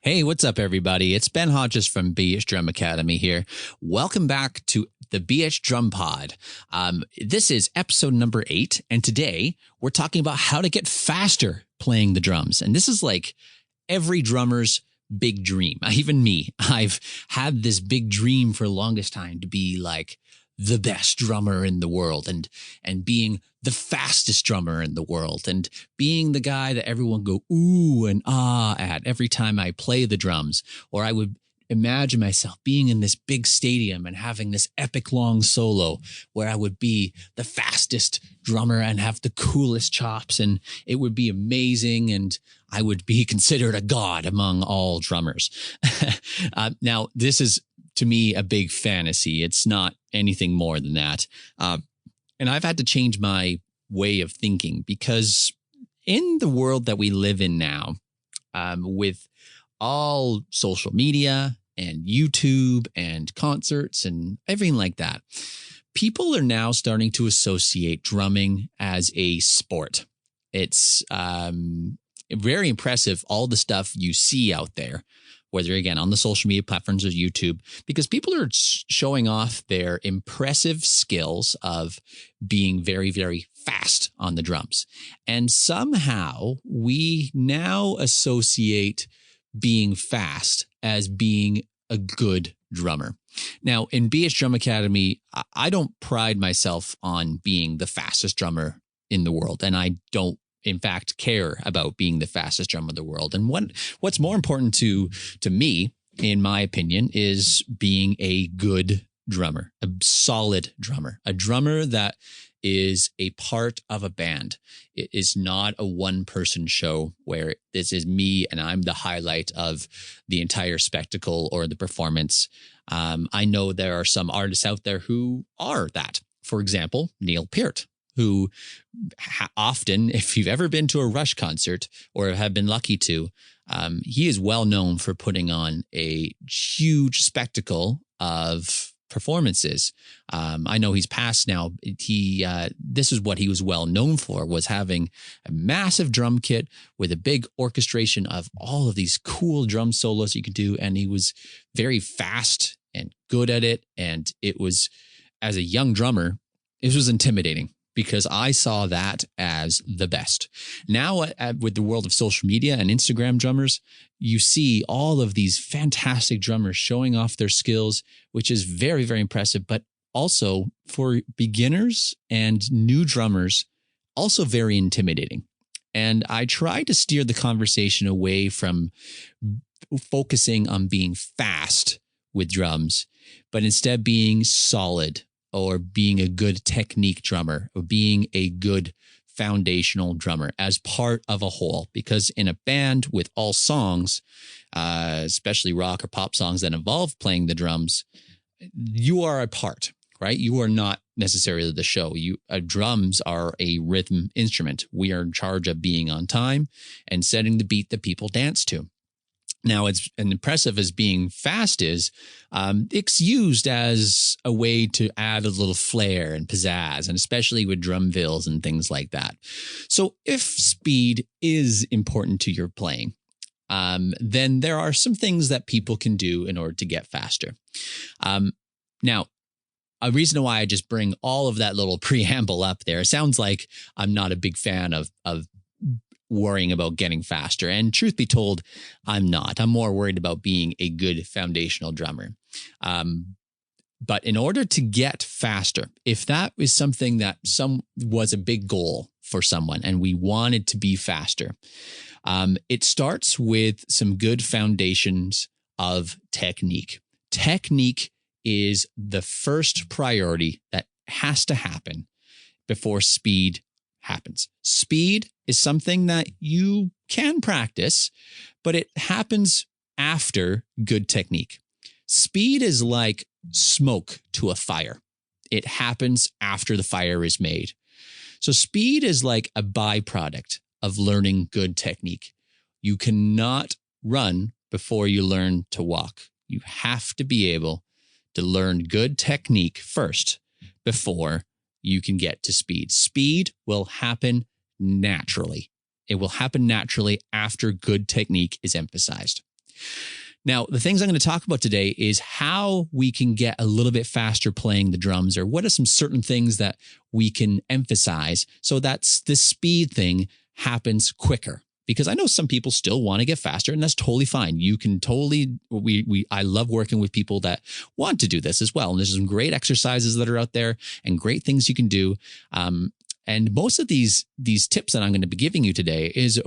Hey, what's up, everybody? It's Ben Hodges from BH Drum Academy here. Welcome back to the BH Drum Pod. This is episode number 8, and today we're talking about how to get faster playing the drums. And this is like every drummer's big dream. Even me, I've had this big dream for the longest time to be like the best drummer in the world and being the fastest drummer in the world and being the guy that everyone go ooh and ah at every time I play the drums. Or I would imagine myself being in this big stadium and having this epic long solo where I would be the fastest drummer and have the coolest chops, and it would be amazing, and I would be considered a god among all drummers. Now, this is, to me, a big fantasy. It's not anything more than that. And I've had to change my way of thinking because in the world that we live in now, with all social media and YouTube and concerts and everything like that, people are now starting to associate drumming as a sport. It's very impressive, all the stuff you see out there, whether, again, on the social media platforms or YouTube, because people are showing off their impressive skills of being very, very fast on the drums. And somehow we now associate being fast as being a good drummer. Now, in BH Drum Academy, I don't pride myself on being the fastest drummer in the world, and I don't, in fact, care about being the fastest drummer in the world. And what's more important to me, in my opinion, is being a good drummer, a solid drummer, a drummer that is a part of a band. It is not a one-person show where this is me and I'm the highlight of the entire spectacle or the performance. I know there are some artists out there who are that. For example, Neil Peart, who often, if you've ever been to a Rush concert or have been lucky to, he is well known for putting on a huge spectacle of performances. I know he's passed now. This is what he was well known for, was having a massive drum kit with a big orchestration of all of these cool drum solos you could do. And he was very fast and good at it. And it was, as a young drummer, it was intimidating, because I saw that as the best. Now, with the world of social media and Instagram drummers, you see all of these fantastic drummers showing off their skills, which is very, very impressive, but also for beginners and new drummers, also very intimidating. And I try to steer the conversation away from focusing on being fast with drums, but instead being solid, or being a good technique drummer, or being a good foundational drummer as part of a whole. Because in a band with all songs, especially rock or pop songs that involve playing the drums, you are a part, right? You are not necessarily the show. Drums are a rhythm instrument. We are in charge of being on time and setting the beat that people dance to. Now, it's as impressive as being fast is, it's used as a way to add a little flair and pizzazz, and especially with drum fills and things like that. So if speed is important to your playing, then there are some things that people can do in order to get faster. Now, a reason why I just bring all of that little preamble up there, it sounds like I'm not a big fan of worrying about getting faster. And truth be told, I'm not. I'm more worried about being a good foundational drummer. But in order to get faster, if that is something that was a big goal for someone and we wanted to be faster, it starts with some good foundations of technique. Technique is the first priority that has to happen before speed happens. Speed is something that you can practice, but it happens after good technique. Speed is like smoke to a fire. It happens after the fire is made. So speed is like a byproduct of learning good technique. You cannot run before you learn to walk. You have to be able to learn good technique first before you can get to speed. Speed will happen naturally. It will happen naturally after good technique is emphasized. Now, the things I'm going to talk about today is how we can get a little bit faster playing the drums, or what are some certain things that we can emphasize so that the speed thing happens quicker. Because I know some people still want to get faster, and that's totally fine. You can totally, I love working with people that want to do this as well. And there's some great exercises that are out there and great things you can do. And most of these tips that I'm going to be giving you today is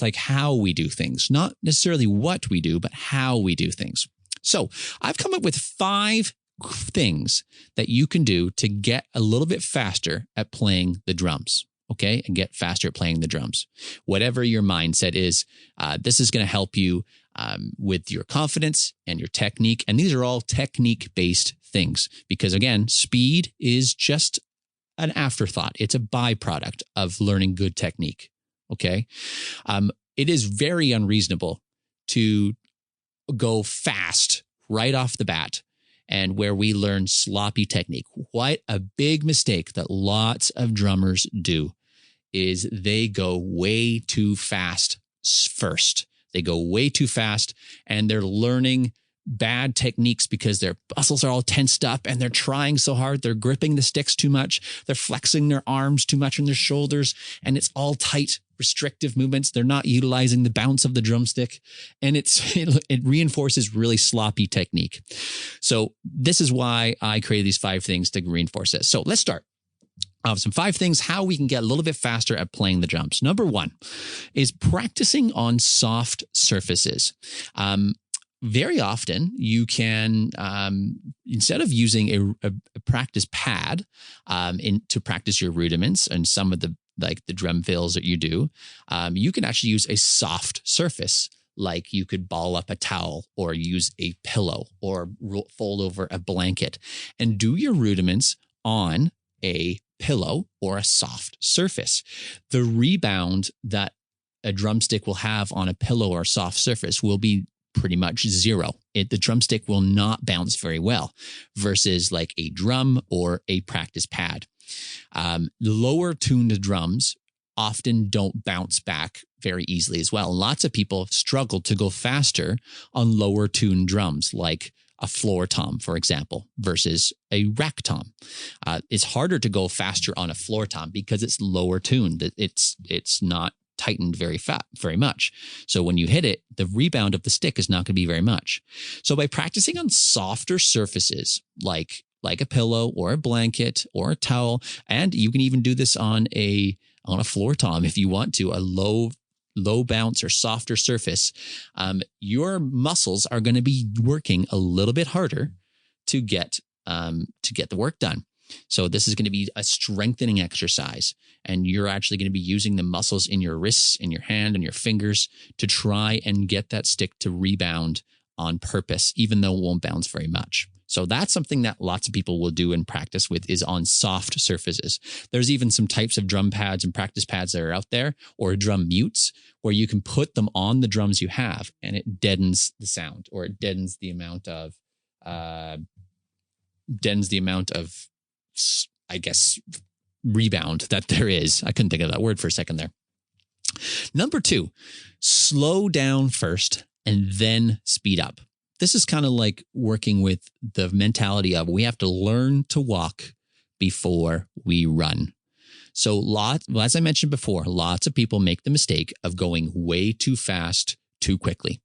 like how we do things, not necessarily what we do, but how we do things. So I've come up with 5 things that you can do to get a little bit faster at playing the drums. Okay, and get faster at playing the drums. Whatever your mindset is, this is going to help you with your confidence and your technique. And these are all technique-based things because, again, speed is just an afterthought. It's a byproduct of learning good technique. Okay, it is very unreasonable to go fast right off the bat, and where we learn sloppy technique. What a big mistake that lots of drummers do is they go way too fast first. They go way too fast and they're learning bad techniques because their muscles are all tensed up and they're trying so hard. They're gripping the sticks too much. They're flexing their arms too much in their shoulders, and it's all tight, restrictive movements. They're not utilizing the bounce of the drumstick, and it reinforces really sloppy technique. So this is why I created these 5 things to reinforce this. So let's start. Some 5 things how we can get a little bit faster at playing the drums. Number 1 is practicing on soft surfaces. Very often you can, instead of using a practice pad to practice your rudiments and some of the drum fills that you do, you can actually use a soft surface. Like you could ball up a towel or use a pillow or fold over a blanket and do your rudiments on a pillow or a soft surface. The rebound that a drumstick will have on a pillow or soft surface will be pretty much zero. The drumstick will not bounce very well versus like a drum or a practice pad. Lower tuned drums often don't bounce back very easily as well. Lots of people struggle to go faster on lower tuned drums like a floor tom, for example, versus a rack tom. It's harder to go faster on a floor tom because it's lower tuned. It's not tightened very much. So when you hit it, the rebound of the stick is not going to be very much. So by practicing on softer surfaces like a pillow or a blanket or a towel, and you can even do this on a floor tom if you want to, a low bounce or softer surface, your muscles are going to be working a little bit harder to get the work done. So this is going to be a strengthening exercise, and you're actually going to be using the muscles in your wrists, in your hand, and your fingers to try and get that stick to rebound on purpose, even though it won't bounce very much. So that's something that lots of people will do and practice with is on soft surfaces. There's even some types of drum pads and practice pads that are out there, or drum mutes, where you can put them on the drums you have and it deadens the sound, or it deadens the amount of, I guess, rebound that there is. I couldn't think of that word for a second there. Number 2, slow down first and then speed up. This is kind of like working with the mentality of we have to learn to walk before we run. So as I mentioned before, lots of people make the mistake of going way too fast, too quickly.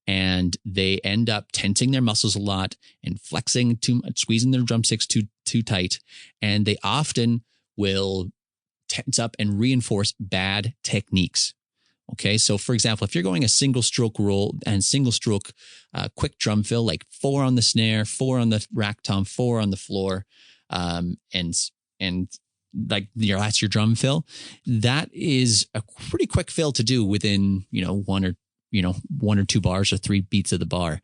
And they end up tensing their muscles a lot and flexing too much, squeezing their drumsticks too tight. And they often will tense up and reinforce bad techniques. Okay, so for example, if you're going a single stroke roll and single stroke quick drum fill, like 4 on the snare, 4 on the rack tom, 4 on the floor, and like that's your drum fill, that is a pretty quick fill to do within 1 or 2 bars or 3 beats of the bar.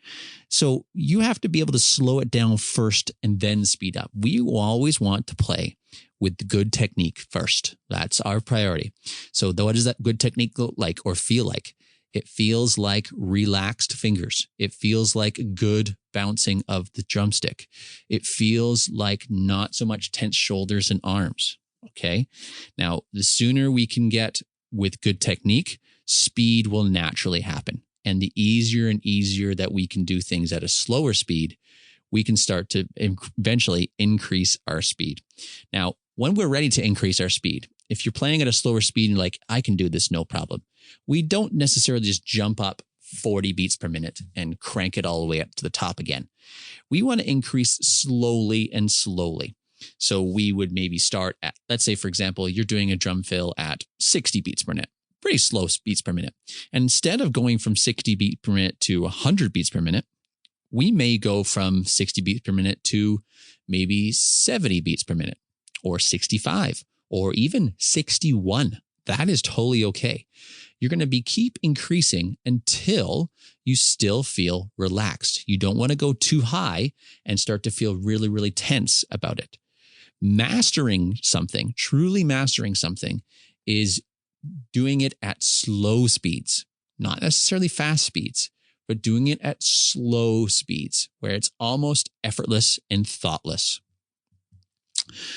So you have to be able to slow it down first and then speed up. We always want to play with good technique first. That's our priority. So what does that good technique look like or feel like? It feels like relaxed fingers. It feels like good bouncing of the drumstick. It feels like not so much tense shoulders and arms. Okay. Now, the sooner we can get with good technique, speed will naturally happen. and the easier and easier that we can do things at a slower speed, we can start to eventually increase our speed. Now, when we're ready to increase our speed, if you're playing at a slower speed and like, I can do this, no problem. We don't necessarily just jump up 40 beats per minute and crank it all the way up to the top again. We want to increase slowly and slowly. So we would maybe start at, let's say, for example, you're doing a drum fill at 60 beats per minute, pretty slow beats per minute. And instead of going from 60 beats per minute to 100 beats per minute, we may go from 60 beats per minute to maybe 70 beats per minute or 65 or even 61. That is totally okay. You're going to keep increasing until you still feel relaxed. You don't want to go too high and start to feel really, really tense about it. Mastering something, truly mastering something, is doing it at slow speeds, not necessarily fast speeds, but doing it at slow speeds where it's almost effortless and thoughtless.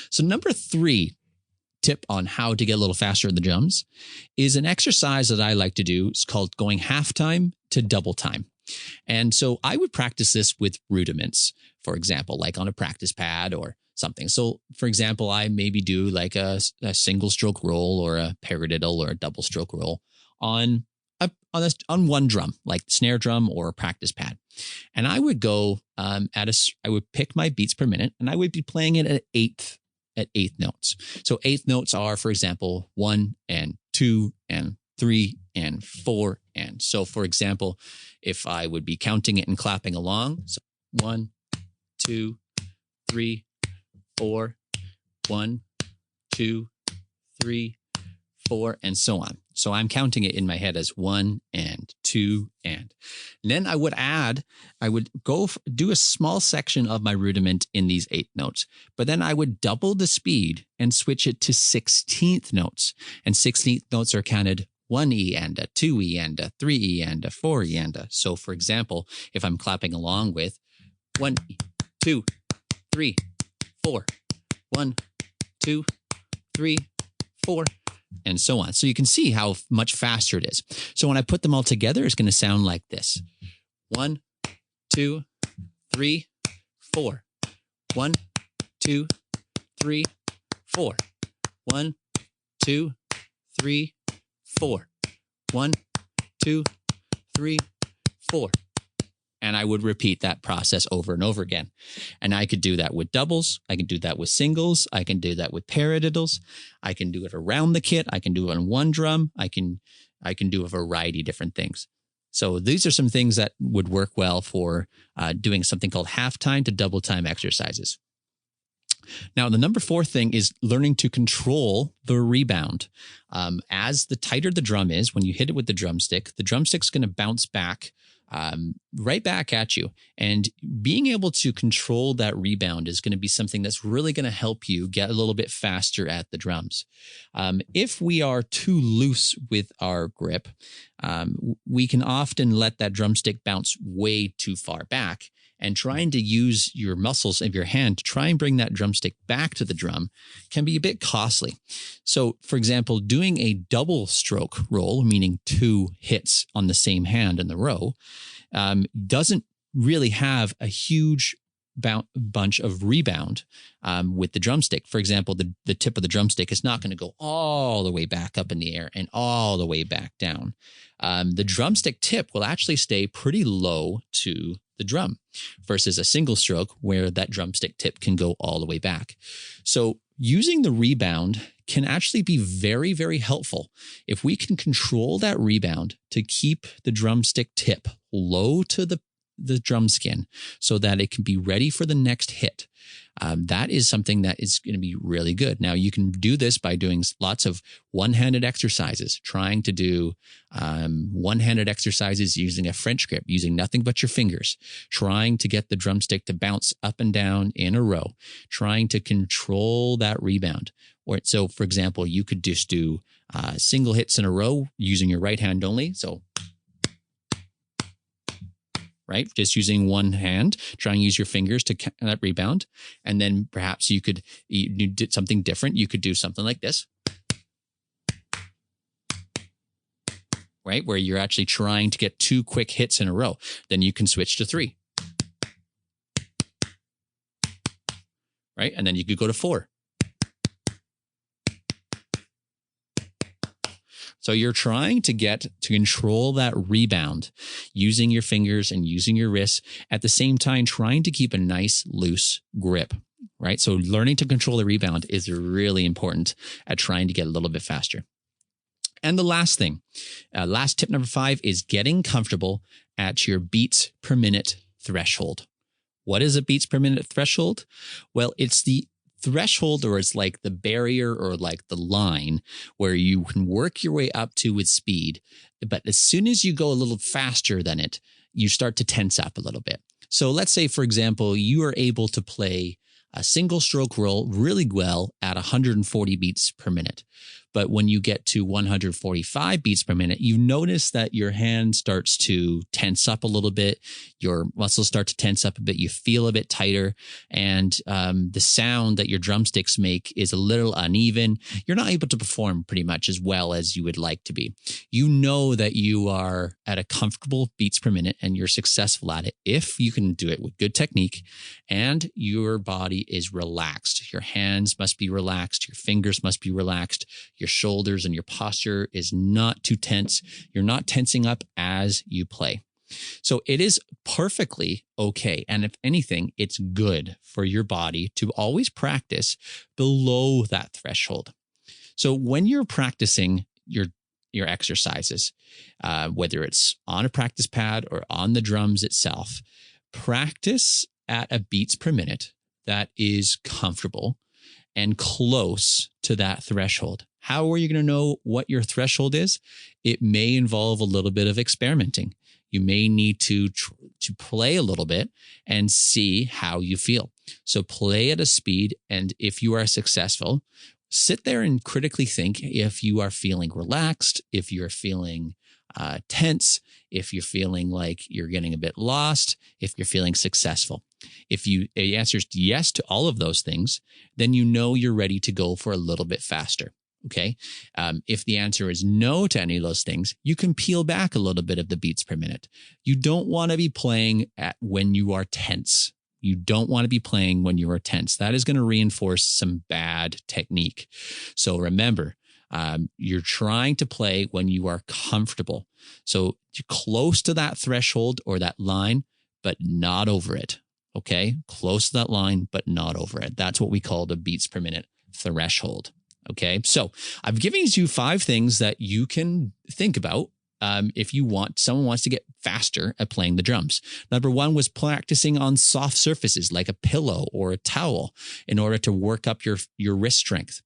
So number 3 tip on how to get a little faster in the drums is an exercise that I like to do. It's called going half time to double time. And so I would practice this with rudiments, for example, like on a practice pad or something. So for example, I maybe do like a single stroke roll or a paradiddle or a double stroke roll on one drum, like snare drum or a practice pad. And I would go I would pick my beats per minute and I would be playing it at eighth notes. So eighth notes are, for example, 1 and 2 and 3 and 4. And so, for example, if I would be counting it and clapping along, so 1, 2, 3, 4, 1, 2, 3, 4, and so on. So I'm counting it in my head as 1 and 2 and then I would do a small section of my rudiment in these 8th notes, but then I would double the speed and switch it to 16th notes. And 16th notes are counted 1E and a 2E and a 3E and a 4E and a. So for example, if I'm clapping along with 1, 2, 3, 4, 1, 2, 3, 4, and so on. So you can see how much faster it is. So when I put them all together, it's going to sound like this. 1, 2, 3, 4. 1, 2, 3, 4. 1, 2, 3, 4. 1, 2, 3, 4. And I would repeat that process over and over again. And I could do that with doubles. I can do that with singles. I can do that with paradiddles. I can do it around the kit. I can do it on one drum. I can do a variety of different things. So these are some things that would work well for doing something called half time to double time exercises. Now, the number 4 thing is learning to control the rebound. As the tighter the drum is, when you hit it with the drumstick's going to bounce back right back at you. And being able to control that rebound is going to be something that's really going to help you get a little bit faster at the drums. If we are too loose with our grip, we can often let that drumstick bounce way too far back. And trying to use your muscles of your hand to try and bring that drumstick back to the drum can be a bit costly. So, for example, doing a double stroke roll, meaning 2 hits on the same hand in the row, doesn't really have a huge bunch of rebound with the drumstick. For example, the tip of the drumstick is not going to go all the way back up in the air and all the way back down. The drumstick tip will actually stay pretty low to the drum versus a single stroke where that drumstick tip can go all the way back. So using the rebound can actually be very, very helpful. If we can control that rebound to keep the drumstick tip low to the drum skin so that it can be ready for the next hit. That is something that is going to be really good. Now, you can do this by doing lots of one-handed exercises, trying to do one-handed exercises using a French grip, using nothing but your fingers, trying to get the drumstick to bounce up and down in a row, trying to control that rebound. Or so, for example, you could just do single hits in a row using your right hand only. So, right? Just using one hand, try and use your fingers to that rebound. And then perhaps you did something different. You could do something like this, right? Where you're actually trying to get 2 quick hits in a row. Then you can switch to 3, right? And then you could go to 4. So you're trying to get to control that rebound using your fingers and using your wrists, at the same time trying to keep a nice loose grip, right? So learning to control the rebound is really important at trying to get a little bit faster. And the last thing, last tip number 5 is getting comfortable at your beats per minute threshold. What is a beats per minute threshold? Well, it's the threshold, or it's like the barrier or like the line where you can work your way up to with speed. But as soon as you go a little faster than it, you start to tense up a little bit. So let's say, for example, you are able to play a single stroke roll really well at 140 beats per minute. But when you get to 145 beats per minute, you notice that your hand starts to tense up a little bit. Your muscles start to tense up a bit. You feel a bit tighter. And the sound that your drumsticks make is a little uneven. You're not able to perform pretty much as well as you would like to be. You know that you are at a comfortable beats per minute and you're successful at it if you can do it with good technique and your body is relaxed. Your hands must be relaxed. Your fingers must be relaxed. Your shoulders and your posture is not too tense. You're not tensing up as you play. So it is perfectly okay. And if anything, it's good for your body to always practice below that threshold. So when you're practicing your exercises, whether it's on a practice pad or on the drums itself, practice at a beats per minute that is comfortable and close to that threshold. How are you going to know what your threshold is? It may involve a little bit of experimenting. You may need to play a little bit and see how you feel. So play at a speed, and if you are successful, sit there and critically think if you are feeling relaxed, if you're feeling tense, if you're feeling like you're getting a bit lost, if you're feeling successful. If the answer is yes to all of those things, then you know you're ready to go for a little bit faster. Okay. If the answer is no to any of those things, you can peel back a little bit of the beats per minute. You don't want to be playing when you are tense. You don't want to be playing when you are tense. That is going to reinforce some bad technique. So remember, you're trying to play when you are comfortable. So you're close to that threshold or that line, but not over it. Okay. Close to that line, but not over it. That's what we call the beats per minute threshold. Okay. So I've given you 5 things that you can think about. If someone wants to get faster at playing the drums. Number 1 was practicing on soft surfaces like a pillow or a towel in order to work up your wrist strength.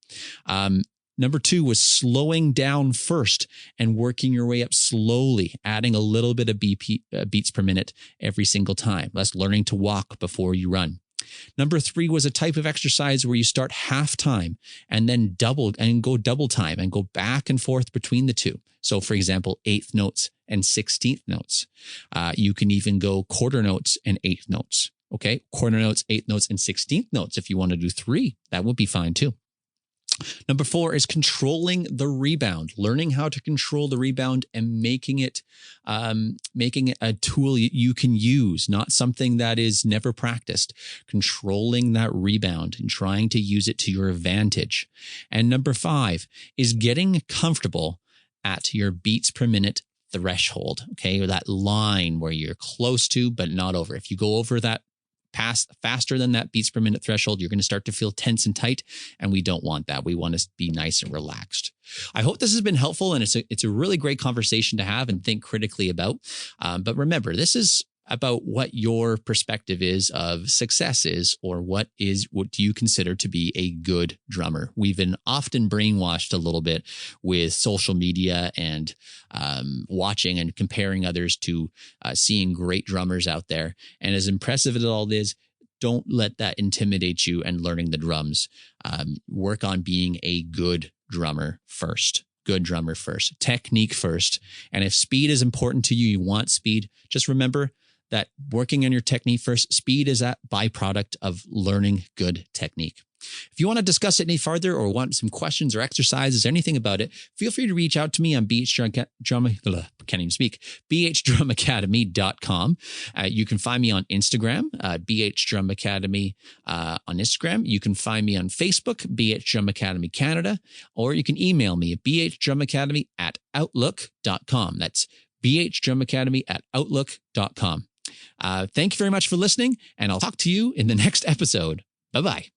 Number 2 was slowing down first and working your way up slowly, adding a little bit of beats per minute every single time. That's learning to walk before you run. Number 3 was a type of exercise where you start half time and then go double time and go back and forth between the two. So for example, 8th notes and 16th notes. You can even go quarter notes and 8th notes. Okay. Quarter notes, 8th notes, and 16th notes. If you want to do 3, that would be fine too. Number 4 is controlling the rebound, learning how to control the rebound and making it a tool you can use, not something that is never practiced. Controlling that rebound and trying to use it to your advantage. And number 5 is getting comfortable at your beats per minute threshold, okay, or that line where you're close to but not over. If you go over that faster than that beats per minute threshold, you're going to start to feel tense and tight, and we don't want that. We want to be nice and relaxed. I hope this has been helpful, and it's a really great conversation to have and think critically about. But remember, this is about what your perspective is of success is, or what do you consider to be a good drummer? We've been often brainwashed a little bit with social media and watching and comparing others to seeing great drummers out there. And as impressive as it all is, don't let that intimidate you and learning the drums. Work on being a good drummer first. Good drummer first. Technique first. And if speed is important to you, you want speed, just remember that working on your technique first, speed is a byproduct of learning good technique. If you want to discuss it any further or want some questions or exercises, anything about it, feel free to reach out to me on bhdrumacademy.com. You can find me on Instagram, bhdrumacademy on Instagram. You can find me on Facebook, BH Drum Academy Canada, or you can email me at bhdrumacademy@outlook.com. That's bhdrumacademy@outlook.com. Thank you very much for listening, and I'll talk to you in the next episode. Bye-bye.